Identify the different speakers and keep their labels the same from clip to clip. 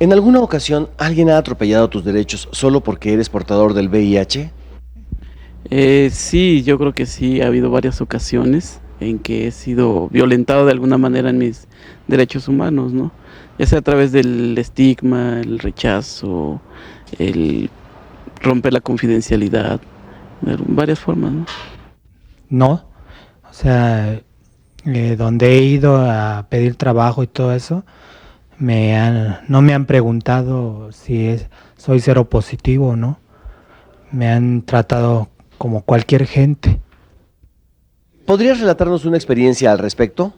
Speaker 1: ¿En alguna ocasión alguien ha atropellado tus derechos solo porque eres portador del VIH?
Speaker 2: Sí, yo creo que sí, ha habido varias ocasiones en que he sido violentado de alguna manera en mis derechos humanos, ¿no? Ya sea a través del estigma, el rechazo, el romper la confidencialidad, varias formas, ¿no?
Speaker 3: No, o sea, donde he ido a pedir trabajo y todo eso, no me han preguntado si soy seropositivo o no. Me han tratado como cualquier gente.
Speaker 1: ¿Podrías relatarnos una experiencia al respecto?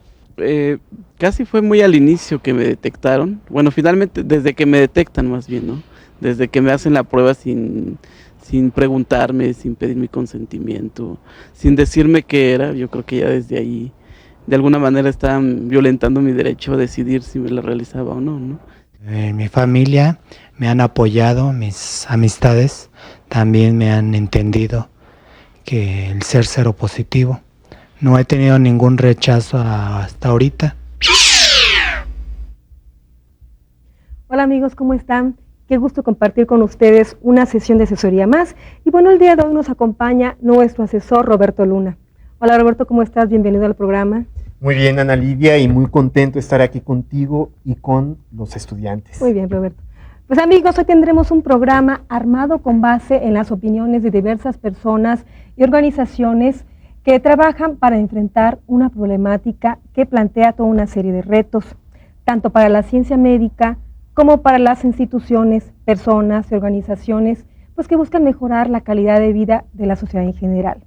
Speaker 2: Casi fue muy al inicio que me detectaron. Bueno, finalmente desde que me detectan más bien, ¿no? Desde que me hacen la prueba sin preguntarme, sin pedir mi consentimiento, sin decirme qué era. Yo creo que ya desde ahí, de alguna manera, estaban violentando mi derecho a decidir si me la realizaba o no, ¿no?
Speaker 3: En mi familia me han apoyado, mis amistades también me han entendido que el ser seropositivo. No he tenido ningún rechazo hasta ahorita.
Speaker 4: Hola amigos, ¿cómo están? Qué gusto compartir con ustedes una sesión de asesoría más. Y bueno, el día de hoy nos acompaña nuestro asesor Roberto Luna. Hola Roberto, ¿cómo estás? Bienvenido al programa.
Speaker 5: Muy bien, Ana Lidia, y muy contento de estar aquí contigo y con los estudiantes.
Speaker 4: Muy bien, Roberto. Pues amigos, hoy tendremos un programa armado con base en las opiniones de diversas personas y organizaciones que trabajan para enfrentar una problemática que plantea toda una serie de retos, tanto para la ciencia médica como para las instituciones, personas y organizaciones, pues que buscan mejorar la calidad de vida de la sociedad en general.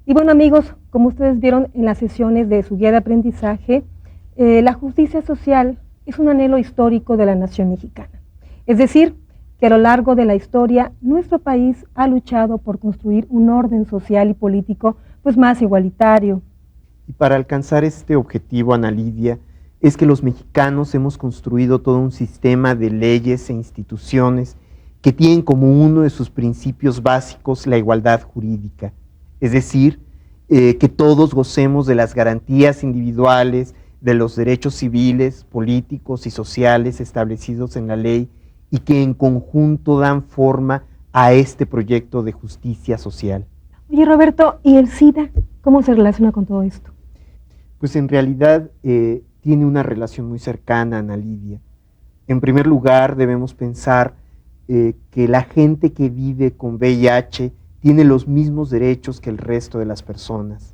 Speaker 4: Y bueno amigos, como ustedes vieron en las sesiones de su guía de aprendizaje, la justicia social es un anhelo histórico de la nación mexicana. Es decir, que a lo largo de la historia, nuestro país ha luchado por construir un orden social y político pues más igualitario.
Speaker 5: Y para alcanzar este objetivo, Ana Lidia, es que los mexicanos hemos construido todo un sistema de leyes e instituciones que tienen como uno de sus principios básicos la igualdad jurídica. Es decir, que todos gocemos de las garantías individuales, de los derechos civiles, políticos y sociales establecidos en la ley y que en conjunto dan forma a este proyecto de justicia social.
Speaker 4: Oye Roberto, ¿y el SIDA? ¿Cómo se relaciona con todo esto?
Speaker 5: Pues en realidad tiene una relación muy cercana, Ana Lidia. En primer lugar, debemos pensar que la gente que vive con VIH tiene los mismos derechos que el resto de las personas.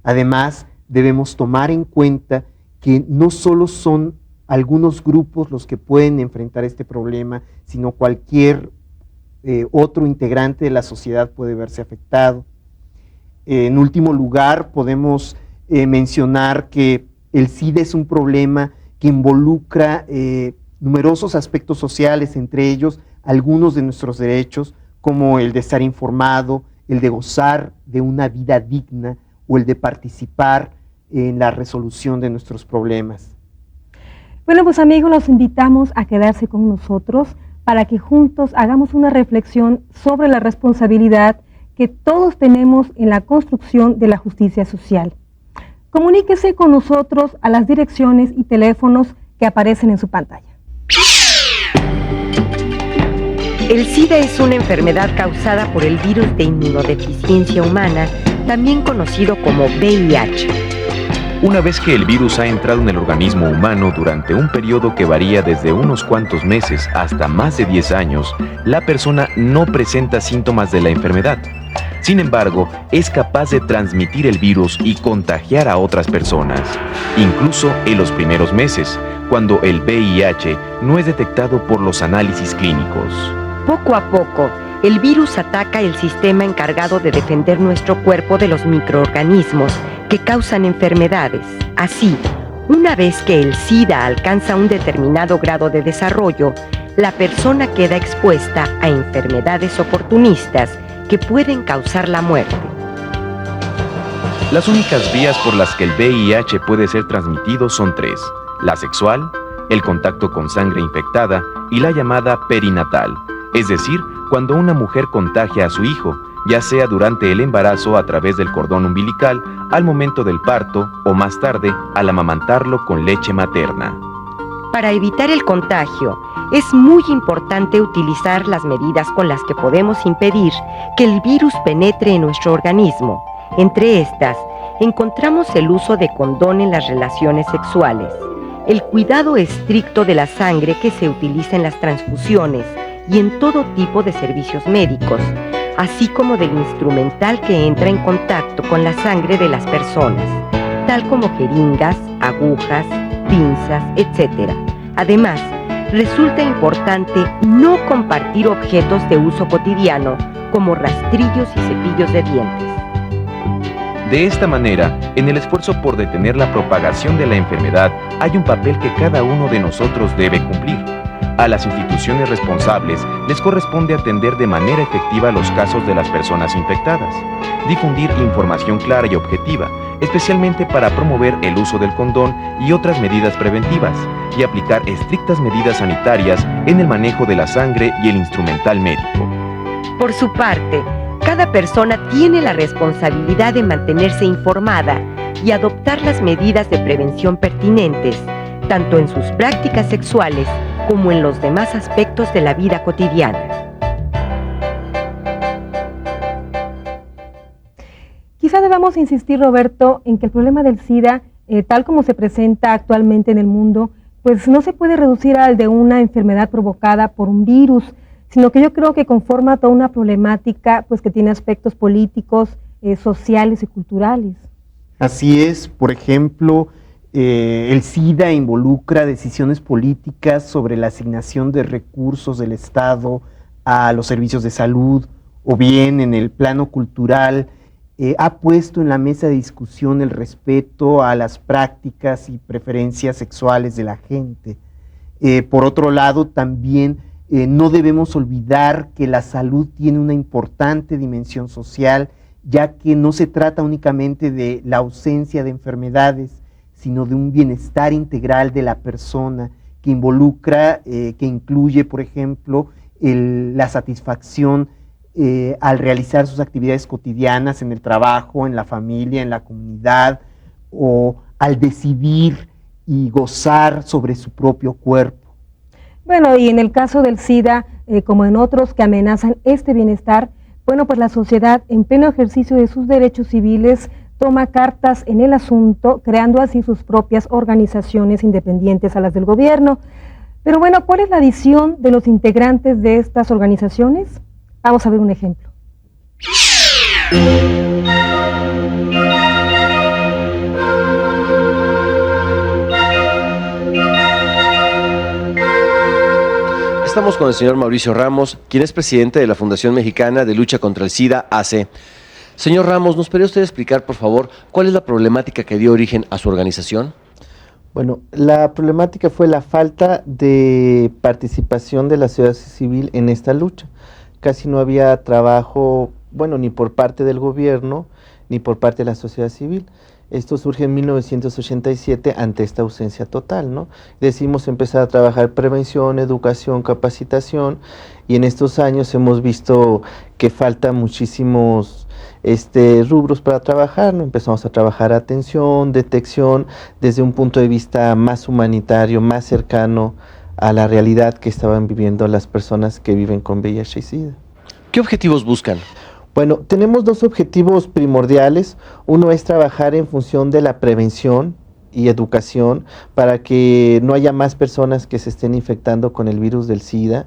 Speaker 5: Además, debemos tomar en cuenta que no solo son algunos grupos los que pueden enfrentar este problema, sino cualquier otro integrante de la sociedad puede verse afectado. En último lugar, podemos mencionar que el SIDA es un problema que involucra numerosos aspectos sociales, entre ellos algunos de nuestros derechos, como el de estar informado, el de gozar de una vida digna o el de participar en la resolución de nuestros problemas.
Speaker 4: Bueno, pues amigos, los invitamos a quedarse con nosotros para que juntos hagamos una reflexión sobre la responsabilidad que todos tenemos en la construcción de la justicia social. Comuníquese con nosotros a las direcciones y teléfonos que aparecen en su pantalla.
Speaker 6: El SIDA es una enfermedad causada por el virus de inmunodeficiencia humana, también conocido como VIH.
Speaker 7: Una vez que el virus ha entrado en el organismo humano durante un periodo que varía desde unos cuantos meses hasta más de 10 años, la persona no presenta síntomas de la enfermedad. Sin embargo, es capaz de transmitir el virus y contagiar a otras personas, incluso en los primeros meses, cuando el VIH no es detectado por los análisis clínicos.
Speaker 6: Poco a poco, el virus ataca el sistema encargado de defender nuestro cuerpo de los microorganismos que causan enfermedades. Así, una vez que el SIDA alcanza un determinado grado de desarrollo, la persona queda expuesta a enfermedades oportunistas que pueden causar la muerte.
Speaker 7: Las únicas vías por las que el VIH puede ser transmitido son 3: la sexual, el contacto con sangre infectada y la llamada perinatal, es decir, cuando una mujer contagia a su hijo, ya sea durante el embarazo a través del cordón umbilical, al momento del parto o más tarde al amamantarlo con leche materna.
Speaker 6: Para evitar el contagio, es muy importante utilizar las medidas con las que podemos impedir que el virus penetre en nuestro organismo. Entre estas, encontramos el uso de condón en las relaciones sexuales, el cuidado estricto de la sangre que se utiliza en las transfusiones y en todo tipo de servicios médicos, así como del instrumental que entra en contacto con la sangre de las personas, tal como jeringas, agujas, pinzas, etc. Además, resulta importante no compartir objetos de uso cotidiano como rastrillos y cepillos de dientes.
Speaker 7: De esta manera, en el esfuerzo por detener la propagación de la enfermedad, hay un papel que cada uno de nosotros debe cumplir. A las instituciones responsables les corresponde atender de manera efectiva los casos de las personas infectadas, difundir información clara y objetiva, especialmente para promover el uso del condón y otras medidas preventivas, y aplicar estrictas medidas sanitarias en el manejo de la sangre y el instrumental médico.
Speaker 6: Por su parte, cada persona tiene la responsabilidad de mantenerse informada y adoptar las medidas de prevención pertinentes, tanto en sus prácticas sexuales como en los demás aspectos de la vida cotidiana.
Speaker 4: Quizá debamos insistir, Roberto, en que el problema del SIDA, tal como se presenta actualmente en el mundo, pues no se puede reducir al de una enfermedad provocada por un virus, sino que yo creo que conforma toda una problemática pues que tiene aspectos políticos, sociales y culturales.
Speaker 5: Así es, por ejemplo, el SIDA involucra decisiones políticas sobre la asignación de recursos del Estado a los servicios de salud, o bien en el plano cultural, ha puesto en la mesa de discusión el respeto a las prácticas y preferencias sexuales de la gente. Por otro lado, también no debemos olvidar que la salud tiene una importante dimensión social, ya que no se trata únicamente de la ausencia de enfermedades, sino de un bienestar integral de la persona, que involucra, que incluye, por ejemplo, la satisfacción al realizar sus actividades cotidianas en el trabajo, en la familia, en la comunidad, o al decidir y gozar sobre su propio cuerpo.
Speaker 4: Bueno, y en el caso del SIDA, como en otros que amenazan este bienestar, bueno, pues la sociedad, en pleno ejercicio de sus derechos civiles, toma cartas en el asunto, creando así sus propias organizaciones independientes a las del gobierno. Pero bueno, ¿cuál es la visión de los integrantes de estas organizaciones? Vamos a ver un ejemplo.
Speaker 1: Estamos con el señor Mauricio Ramos, quien es presidente de la Fundación Mexicana de Lucha contra el SIDA, AC. Señor Ramos, ¿nos podría usted explicar, por favor, cuál es la problemática que dio origen a su organización?
Speaker 8: Bueno, la problemática fue la falta de participación de la sociedad civil en esta lucha. Casi no había trabajo, bueno, ni por parte del gobierno, ni por parte de la sociedad civil. Esto surge en 1987 ante esta ausencia total, ¿no? Decidimos empezar a trabajar prevención, educación, capacitación, y en estos años hemos visto que faltan muchísimos rubros para trabajar, ¿no? Empezamos a trabajar atención, detección, desde un punto de vista más humanitario, más cercano a la realidad que estaban viviendo las personas que viven con VIH y SIDA.
Speaker 1: ¿Qué objetivos buscan?
Speaker 8: Bueno, tenemos dos objetivos primordiales. Uno es trabajar en función de la prevención y educación para que no haya más personas que se estén infectando con el virus del SIDA,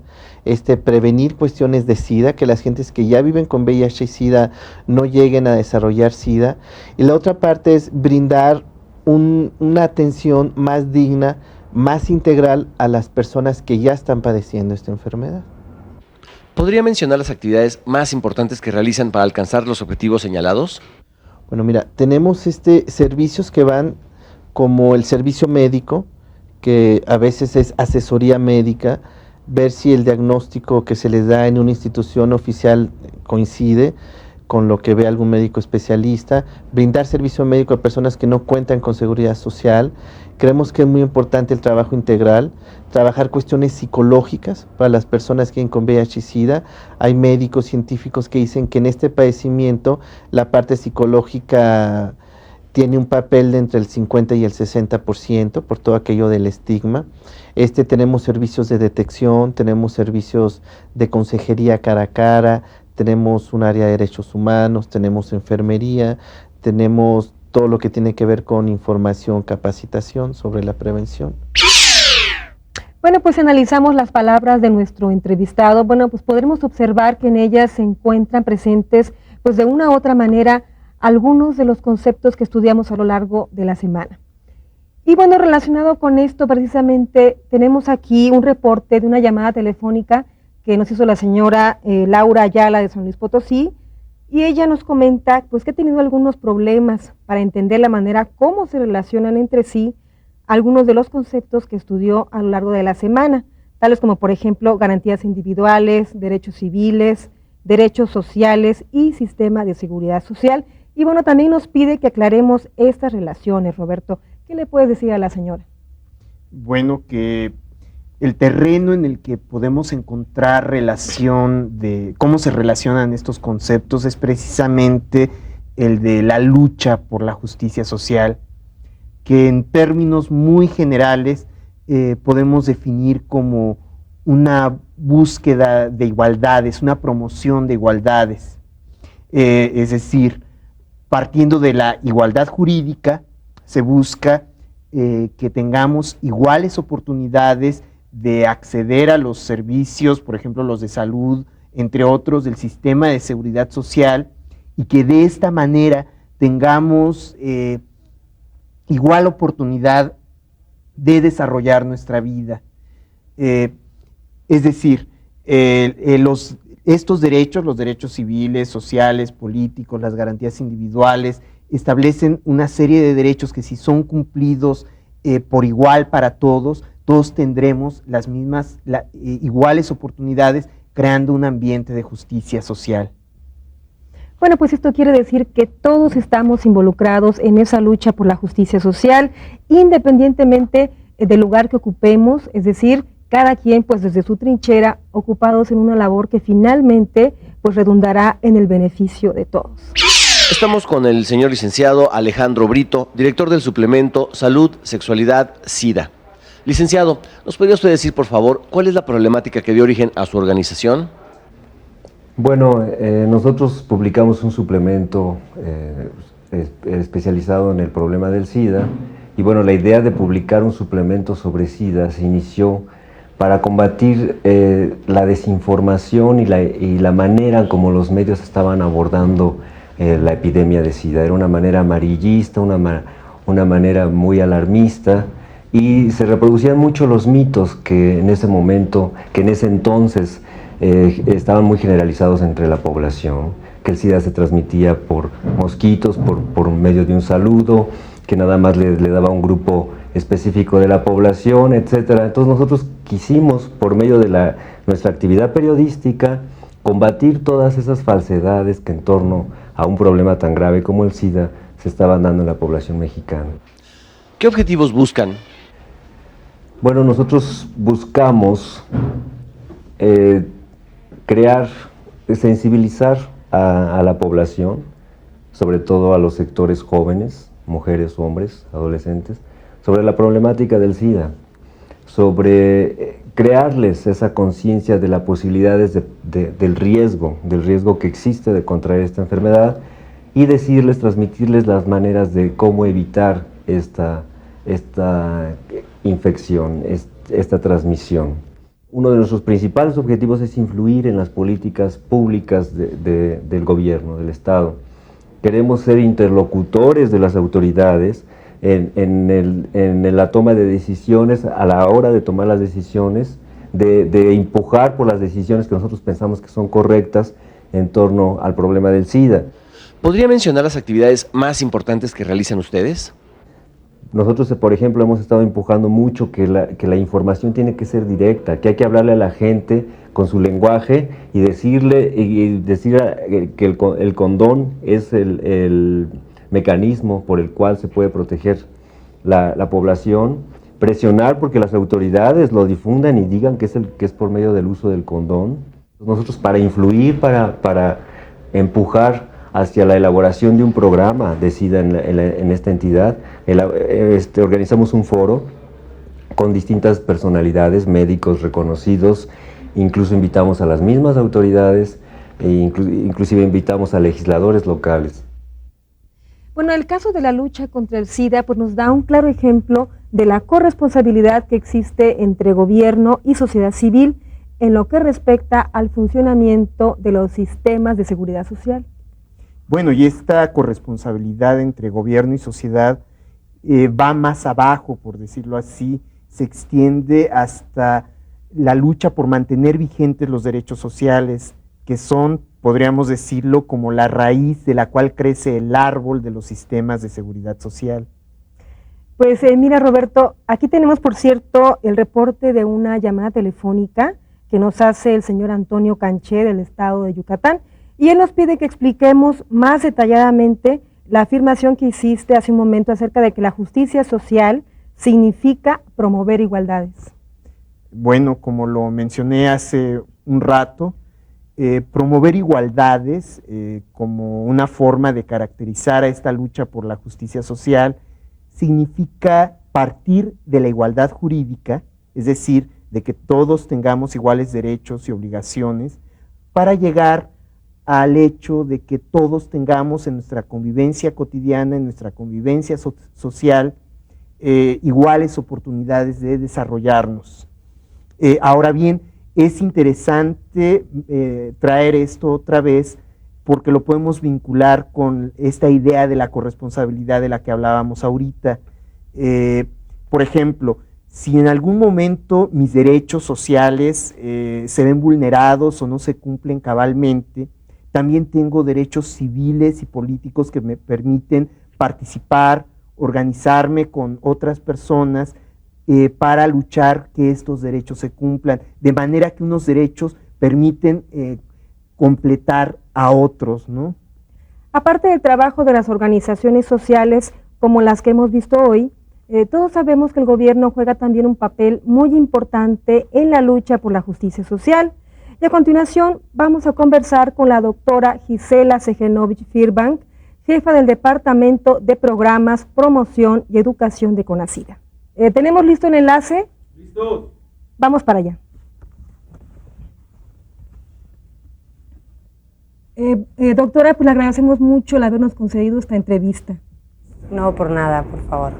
Speaker 8: prevenir cuestiones de SIDA, que las gentes que ya viven con VIH y SIDA no lleguen a desarrollar SIDA. Y la otra parte es brindar una atención más digna, más integral a las personas que ya están padeciendo esta enfermedad.
Speaker 1: ¿Podría mencionar las actividades más importantes que realizan para alcanzar los objetivos señalados?
Speaker 8: Bueno, mira, tenemos servicios que van como el servicio médico, que a veces es asesoría médica, ver si el diagnóstico que se les da en una institución oficial coincide con lo que ve algún médico especialista, brindar servicio médico a personas que no cuentan con seguridad social. Creemos que es muy importante el trabajo integral, trabajar cuestiones psicológicas para las personas que viven con VIH y SIDA. Hay médicos científicos que dicen que en este padecimiento la parte psicológica tiene un papel de entre el 50 y el 60% por todo aquello del estigma. Tenemos servicios de detección, tenemos servicios de consejería cara a cara, tenemos un área de derechos humanos, tenemos enfermería, tenemos todo lo que tiene que ver con información, capacitación sobre la prevención.
Speaker 4: Bueno, pues analizamos las palabras de nuestro entrevistado. Bueno, pues podremos observar que en ellas se encuentran presentes, pues de una u otra manera, algunos de los conceptos que estudiamos a lo largo de la semana. Y bueno, relacionado con esto, precisamente, tenemos aquí un reporte de una llamada telefónica que nos hizo la señora Laura Ayala de San Luis Potosí, y ella nos comenta pues que ha tenido algunos problemas para entender la manera cómo se relacionan entre sí algunos de los conceptos que estudió a lo largo de la semana, tales como por ejemplo garantías individuales, derechos civiles, derechos sociales y sistema de seguridad social. Y bueno, también nos pide que aclaremos estas relaciones. Roberto, ¿qué le puedes decir a la señora?
Speaker 5: Bueno, que el terreno en el que podemos encontrar relación de cómo se relacionan estos conceptos es precisamente el de la lucha por la justicia social, que en términos muy generales podemos definir como una búsqueda de igualdades, una promoción de igualdades, es decir, partiendo de la igualdad jurídica, se busca que tengamos iguales oportunidades de acceder a los servicios, por ejemplo, los de salud, entre otros, del sistema de seguridad social, y que de esta manera tengamos igual oportunidad de desarrollar nuestra vida. Es decir, estos derechos, los derechos civiles, sociales, políticos, las garantías individuales, establecen una serie de derechos que si son cumplidos por igual para todos, todos tendremos las mismas, iguales oportunidades, creando un ambiente de justicia social.
Speaker 4: Bueno, pues esto quiere decir que todos estamos involucrados en esa lucha por la justicia social, independientemente del lugar que ocupemos, es decir, cada quien pues desde su trinchera, ocupados en una labor que finalmente pues redundará en el beneficio de todos.
Speaker 1: Estamos con el señor licenciado Alejandro Brito, director del suplemento Salud, Sexualidad, SIDA. Licenciado, ¿nos podría usted decir, por favor, cuál es la problemática que dio origen a su organización?
Speaker 9: Bueno, nosotros publicamos un suplemento especializado en el problema del SIDA, y bueno, la idea de publicar un suplemento sobre SIDA se inició para combatir la desinformación y la manera como los medios estaban abordando la epidemia de SIDA. Era una manera amarillista, una manera muy alarmista, y se reproducían mucho los mitos que en ese momento, que en ese entonces estaban muy generalizados entre la población, que el SIDA se transmitía por mosquitos, por medio de un saludo, que nada más le daba a un grupo específico de la población, etcétera. Entonces nosotros quisimos, por medio de nuestra actividad periodística, combatir todas esas falsedades que en torno a un problema tan grave como el SIDA se estaban dando en la población mexicana.
Speaker 1: ¿Qué objetivos buscan?
Speaker 9: Bueno, nosotros buscamos crear, sensibilizar a la población, sobre todo a los sectores jóvenes, mujeres, hombres, adolescentes, sobre la problemática del SIDA, sobre crearles esa conciencia de las posibilidades del riesgo que existe de contraer esta enfermedad, y decirles, transmitirles las maneras de cómo evitar esta infección, esta transmisión. Uno de nuestros principales objetivos es influir en las políticas públicas del gobierno, del Estado. Queremos ser interlocutores de las autoridades en la toma de decisiones, a la hora de tomar las decisiones, de empujar por las decisiones que nosotros pensamos que son correctas en torno al problema del SIDA.
Speaker 1: ¿Podría mencionar las actividades más importantes que realizan ustedes?
Speaker 9: Nosotros, por ejemplo, hemos estado empujando mucho que la información tiene que ser directa, que hay que hablarle a la gente con su lenguaje y decir que el condón es el mecanismo por el cual se puede proteger la población, presionar porque las autoridades lo difundan y digan que es por medio del uso del condón. Nosotros, para influir, para empujar hacia la elaboración de un programa de SIDA en esta entidad. Organizamos un foro con distintas personalidades, médicos reconocidos, incluso invitamos a las mismas autoridades, inclusive invitamos a legisladores locales.
Speaker 4: Bueno, el caso de la lucha contra el SIDA pues nos da un claro ejemplo de la corresponsabilidad que existe entre gobierno y sociedad civil en lo que respecta al funcionamiento de los sistemas de seguridad social.
Speaker 5: Bueno, y esta corresponsabilidad entre gobierno y sociedad va más abajo, por decirlo así, se extiende hasta la lucha por mantener vigentes los derechos sociales, que son, podríamos decirlo, como la raíz de la cual crece el árbol de los sistemas de seguridad social.
Speaker 4: Pues mira, Roberto, aquí tenemos, por cierto, el reporte de una llamada telefónica que nos hace el señor Antonio Canché del estado de Yucatán, y él nos pide que expliquemos más detalladamente la afirmación que hiciste hace un momento acerca de que la justicia social significa promover igualdades.
Speaker 5: Bueno, como lo mencioné hace un rato, promover igualdades como una forma de caracterizar a esta lucha por la justicia social significa partir de la igualdad jurídica, es decir, de que todos tengamos iguales derechos y obligaciones, para llegar al hecho de que todos tengamos en nuestra convivencia cotidiana, en nuestra convivencia social, iguales oportunidades de desarrollarnos. Ahora bien, es interesante traer esto otra vez porque lo podemos vincular con esta idea de la corresponsabilidad de la que hablábamos ahorita. Por ejemplo, si en algún momento mis derechos sociales se ven vulnerados o no se cumplen cabalmente, también tengo derechos civiles y políticos que me permiten participar, organizarme con otras personas para luchar que estos derechos se cumplan, de manera que unos derechos permiten completar a otros, ¿no?
Speaker 4: Aparte del trabajo de las organizaciones sociales como las que hemos visto hoy, todos sabemos que el gobierno juega también un papel muy importante en la lucha por la justicia social. Y a continuación vamos a conversar con la doctora Gisela Segenovich Firbank, jefa del Departamento de Programas, Promoción y Educación de CONACYDA. ¿Tenemos listo el enlace?
Speaker 10: ¡Listo!
Speaker 4: Vamos para allá. Doctora, pues le agradecemos mucho el habernos concedido esta entrevista.
Speaker 11: No, por nada, por favor.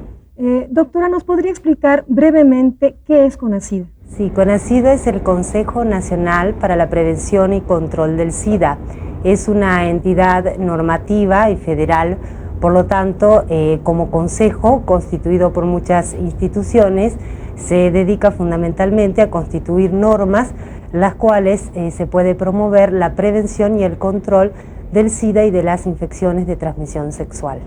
Speaker 4: Doctora, ¿nos podría explicar brevemente qué es CONACYDA?
Speaker 11: Sí, CONACYDA es el Consejo Nacional para la Prevención y Control del SIDA. Es una entidad normativa y federal, por lo tanto, como consejo constituido por muchas instituciones, se dedica fundamentalmente a constituir normas, las cuales se puede promover la prevención y el control del SIDA y de las infecciones de transmisión sexual.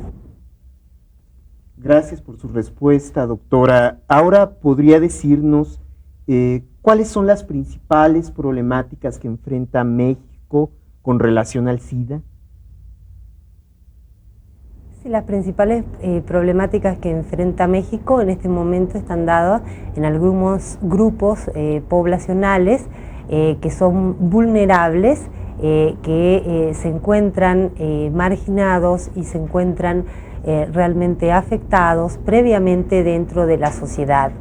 Speaker 5: Gracias por su respuesta, doctora. Ahora, ¿podría decirnos cuáles son las principales problemáticas que enfrenta México con relación al SIDA?
Speaker 11: Sí, las principales problemáticas que enfrenta México en este momento están dadas en algunos grupos poblacionales que son vulnerables, que se encuentran marginados y se encuentran realmente afectados previamente dentro de la sociedad.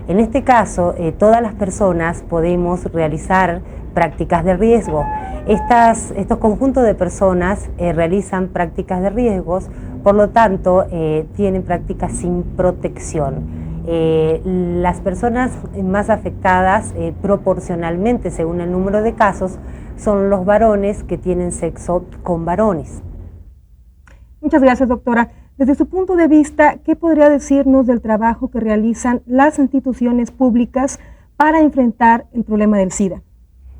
Speaker 11: En este caso, todas las personas podemos realizar prácticas de riesgo. Estos conjuntos de personas realizan prácticas de riesgos, por lo tanto, tienen prácticas sin protección. Las personas más afectadas proporcionalmente, según el número de casos, son los varones que tienen sexo con varones.
Speaker 4: Muchas gracias, doctora. Desde su punto de vista, ¿qué podría decirnos del trabajo que realizan las instituciones públicas para enfrentar el problema del SIDA?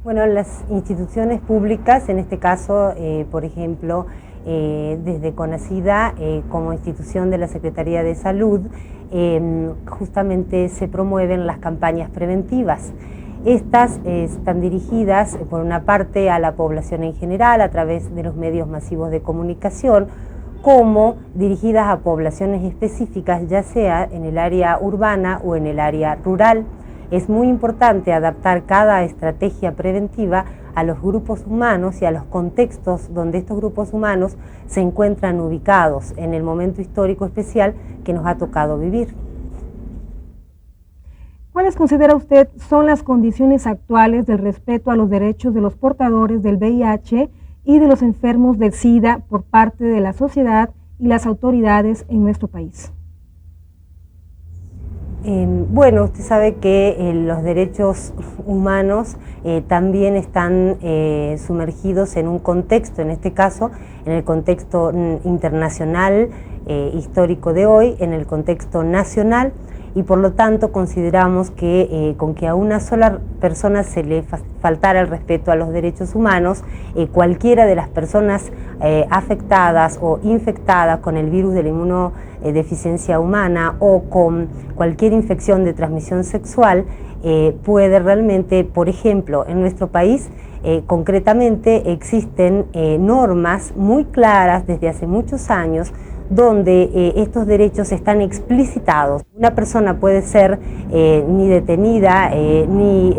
Speaker 11: Bueno, las instituciones públicas, en este caso, por ejemplo, desde CONACYDA, como institución de la Secretaría de Salud, justamente se promueven las campañas preventivas. Estas están dirigidas, por una parte, a la población en general, a través de los medios masivos de comunicación, como dirigidas a poblaciones específicas, ya sea en el área urbana o en el área rural. es muy importante adaptar cada estrategia preventiva a los grupos humanos y a los contextos donde estos grupos humanos se encuentran ubicados en el momento histórico especial que nos ha tocado vivir.
Speaker 4: ¿Cuáles considera usted son las condiciones actuales del respeto a los derechos de los portadores del VIH y de los enfermos del SIDA por parte de la sociedad y las autoridades en nuestro país?
Speaker 11: Bueno, usted sabe que los derechos humanos también están sumergidos en un contexto, en este caso, en el contexto internacional histórico de hoy, en el contexto nacional, y por lo tanto consideramos que con que a una sola persona se le faltara el respeto a los derechos humanos, cualquiera de las personas afectadas o infectadas con el virus de la inmunodeficiencia humana o con cualquier infección de transmisión sexual puede realmente, por ejemplo, en nuestro país concretamente existen normas muy claras desde hace muchos años donde estos derechos están explicitados. Una persona puede ser ni detenida ni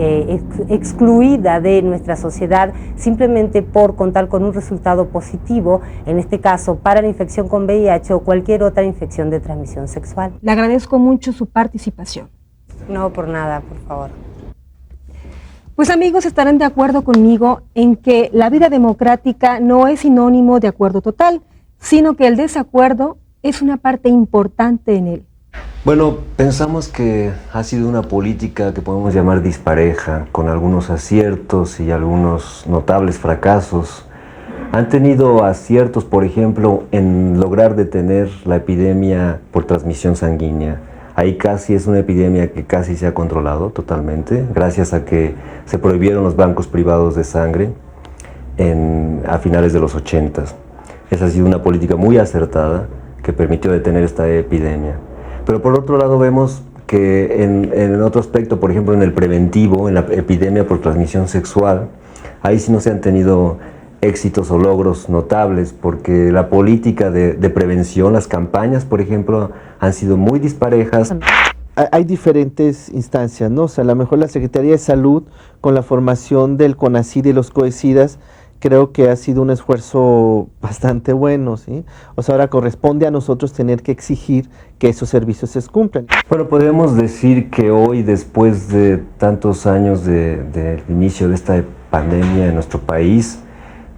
Speaker 11: excluida de nuestra sociedad simplemente por contar con un resultado positivo, en este caso para la infección con VIH o cualquier otra infección de transmisión sexual.
Speaker 4: Le agradezco mucho su participación.
Speaker 11: No, por nada, por favor.
Speaker 4: Pues amigos, estarán de acuerdo conmigo en que la vida democrática no es sinónimo de acuerdo total, sino que el desacuerdo es una parte importante en él.
Speaker 9: Bueno, pensamos que ha sido una política que podemos llamar dispareja, con algunos aciertos y algunos notables fracasos. Han tenido aciertos, por ejemplo, en lograr detener la epidemia por transmisión sanguínea. Ahí casi es una epidemia que casi se ha controlado totalmente, gracias a que se prohibieron los bancos privados de sangre a finales de los 80s. Esa ha sido una política muy acertada que permitió detener esta epidemia. Pero por otro lado vemos que en otro aspecto, por ejemplo en el preventivo, en la epidemia por transmisión sexual, ahí sí no se han tenido éxitos o logros notables, porque la política de prevención, las campañas, por ejemplo, han sido muy disparejas.
Speaker 8: Hay diferentes instancias, ¿no? O sea, a lo mejor la Secretaría de Salud, con la formación del CONACYT y los COECIDAS, creo que ha sido un esfuerzo bastante bueno, ¿sí? O sea, ahora corresponde a nosotros tener que exigir que esos servicios se cumplan.
Speaker 9: Bueno, podemos decir que hoy, después de tantos años del inicio de esta pandemia en nuestro país,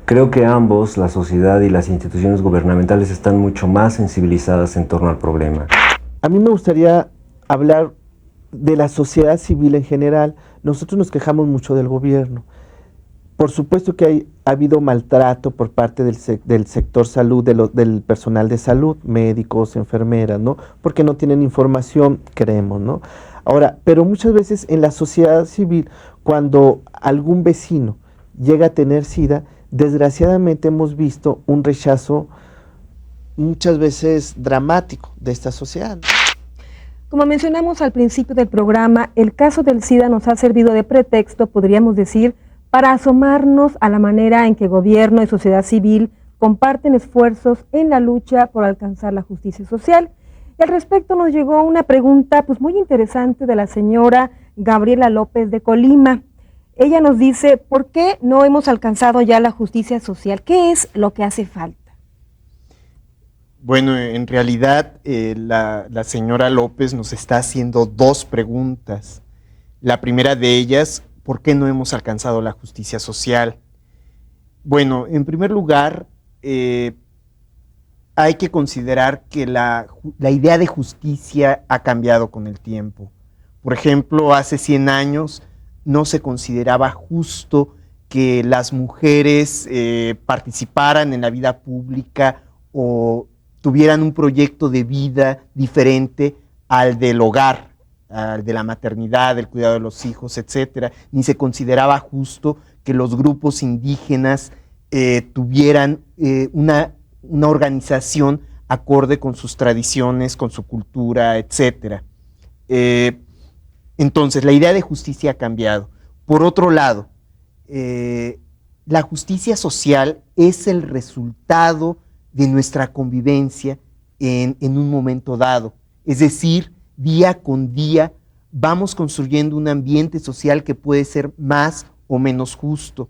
Speaker 9: creo que ambos, la sociedad y las instituciones gubernamentales, están mucho más sensibilizadas en torno al problema.
Speaker 8: A mí me gustaría hablar de la sociedad civil en general. Nosotros nos quejamos mucho del gobierno. Por supuesto que ha habido maltrato por parte del sector salud, del personal de salud, médicos, enfermeras, ¿no? Porque no tienen información, creemos, ¿no? Ahora, pero muchas veces en la sociedad civil, cuando algún vecino llega a tener SIDA, desgraciadamente hemos visto un rechazo muchas veces dramático de esta sociedad.
Speaker 4: Como mencionamos al principio del programa, el caso del SIDA nos ha servido de pretexto, podríamos decir, para asomarnos a la manera en que gobierno y sociedad civil comparten esfuerzos en la lucha por alcanzar la justicia social. Y al respecto nos llegó una pregunta pues muy interesante de la señora Gabriela López de Colima. Ella nos dice, ¿por qué no hemos alcanzado ya la justicia social? ¿Qué es lo que hace falta?
Speaker 5: Bueno, en realidad la señora López nos está haciendo dos preguntas. La primera de ellas, ¿por qué no hemos alcanzado la justicia social? Bueno, en primer lugar, hay que considerar que la idea de justicia ha cambiado con el tiempo. Por ejemplo, hace 100 años no se consideraba justo que las mujeres participaran en la vida pública o tuvieran un proyecto de vida diferente al del hogar, al de la maternidad, del cuidado de los hijos, etcétera. Ni se consideraba justo que los grupos indígenas tuvieran una organización acorde con sus tradiciones, con su cultura, etcétera. Entonces, la idea de justicia ha cambiado. Por otro lado, la justicia social es el resultado de nuestra convivencia en un momento dado. Es decir, día con día vamos construyendo un ambiente social que puede ser más o menos justo.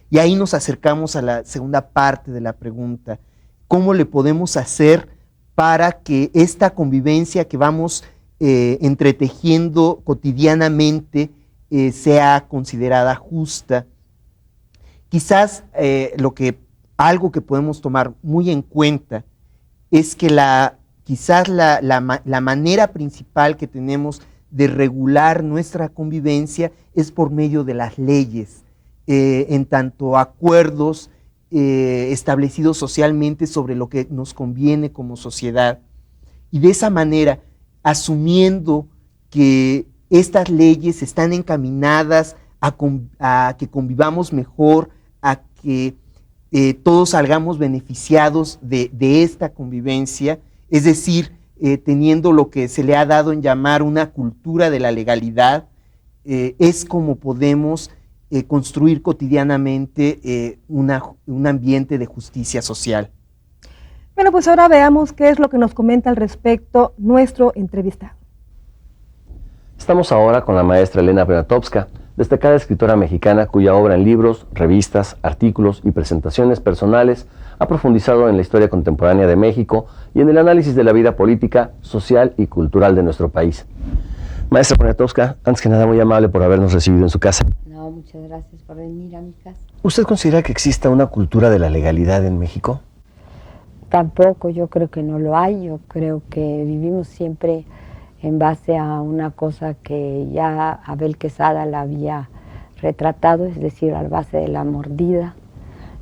Speaker 5: Y ahí nos acercamos a la segunda parte de la pregunta. ¿Cómo le podemos hacer para que esta convivencia que vamos entretejiendo cotidianamente sea considerada justa? Quizás algo que podemos tomar muy en cuenta es que quizás la manera principal que tenemos de regular nuestra convivencia es por medio de las leyes, en tanto acuerdos establecidos socialmente sobre lo que nos conviene como sociedad. Y de esa manera, asumiendo que estas leyes están encaminadas a que convivamos mejor, a que todos salgamos beneficiados de esta convivencia, es decir, teniendo lo que se le ha dado en llamar una cultura de la legalidad, es como podemos construir cotidianamente un ambiente de justicia social.
Speaker 4: Bueno, pues ahora veamos qué es lo que nos comenta al respecto nuestro entrevistado.
Speaker 1: Estamos ahora con la maestra Elena Poniatowska, destacada escritora mexicana cuya obra en libros, revistas, artículos y presentaciones personales ha profundizado en la historia contemporánea de México y en el análisis de la vida política, social y cultural de nuestro país. Maestra Poniatowska, antes que nada muy amable por habernos recibido en su casa.
Speaker 10: No, muchas gracias por venir a mi casa.
Speaker 1: ¿Usted considera que exista una cultura de la legalidad en México?
Speaker 10: Tampoco, yo creo que no lo hay. Yo creo que vivimos siempre en base a una cosa que ya Abel Quesada la había retratado, es decir, a base de la mordida.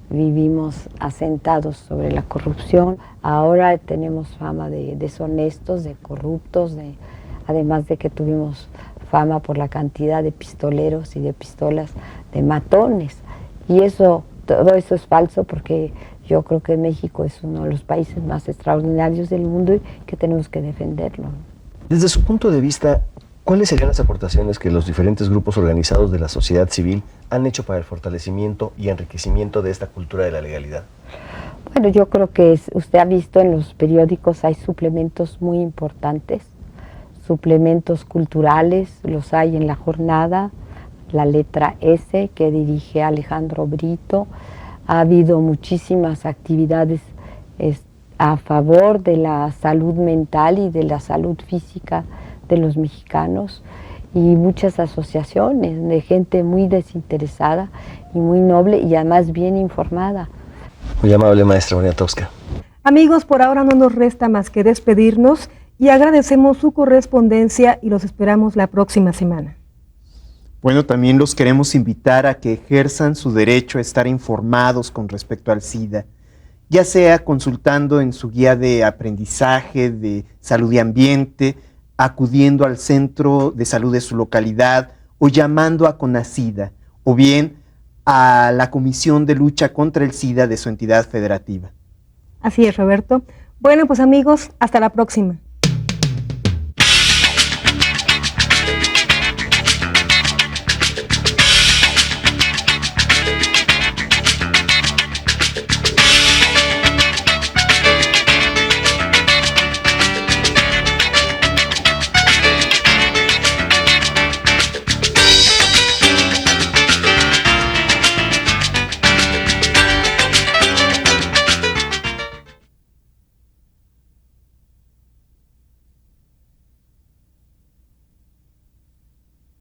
Speaker 10: Vivimos asentados sobre la corrupción. Ahora tenemos fama de deshonestos, de corruptos, además de que tuvimos fama por la cantidad de pistoleros y de pistolas, de matones. Y todo eso es falso, porque yo creo que México es uno de los países más extraordinarios del mundo y que tenemos que defenderlo.
Speaker 1: Desde su punto de vista, ¿cuáles serían las aportaciones que los diferentes grupos organizados de la sociedad civil han hecho para el fortalecimiento y enriquecimiento de esta cultura de la legalidad?
Speaker 10: Bueno, yo creo que usted ha visto en los periódicos hay suplementos muy importantes, suplementos culturales, los hay en La Jornada, La Letra S, que dirige Alejandro Brito. Ha habido muchísimas actividades a favor de la salud mental y de la salud física de los mexicanos, y muchas asociaciones de gente muy desinteresada y muy noble y además bien informada.
Speaker 1: Muy amable, maestra Poniatowska.
Speaker 4: Amigos, por ahora no nos resta más que despedirnos y agradecemos su correspondencia y los esperamos la próxima semana.
Speaker 5: Bueno, también los queremos invitar a que ejerzan su derecho a estar informados con respecto al SIDA, ya sea consultando en su guía de aprendizaje de salud y ambiente, acudiendo al centro de salud de su localidad o llamando a CONACIDA, o bien a la Comisión de Lucha contra el SIDA de su entidad federativa.
Speaker 4: Así es, Roberto. Bueno, pues amigos, hasta la próxima.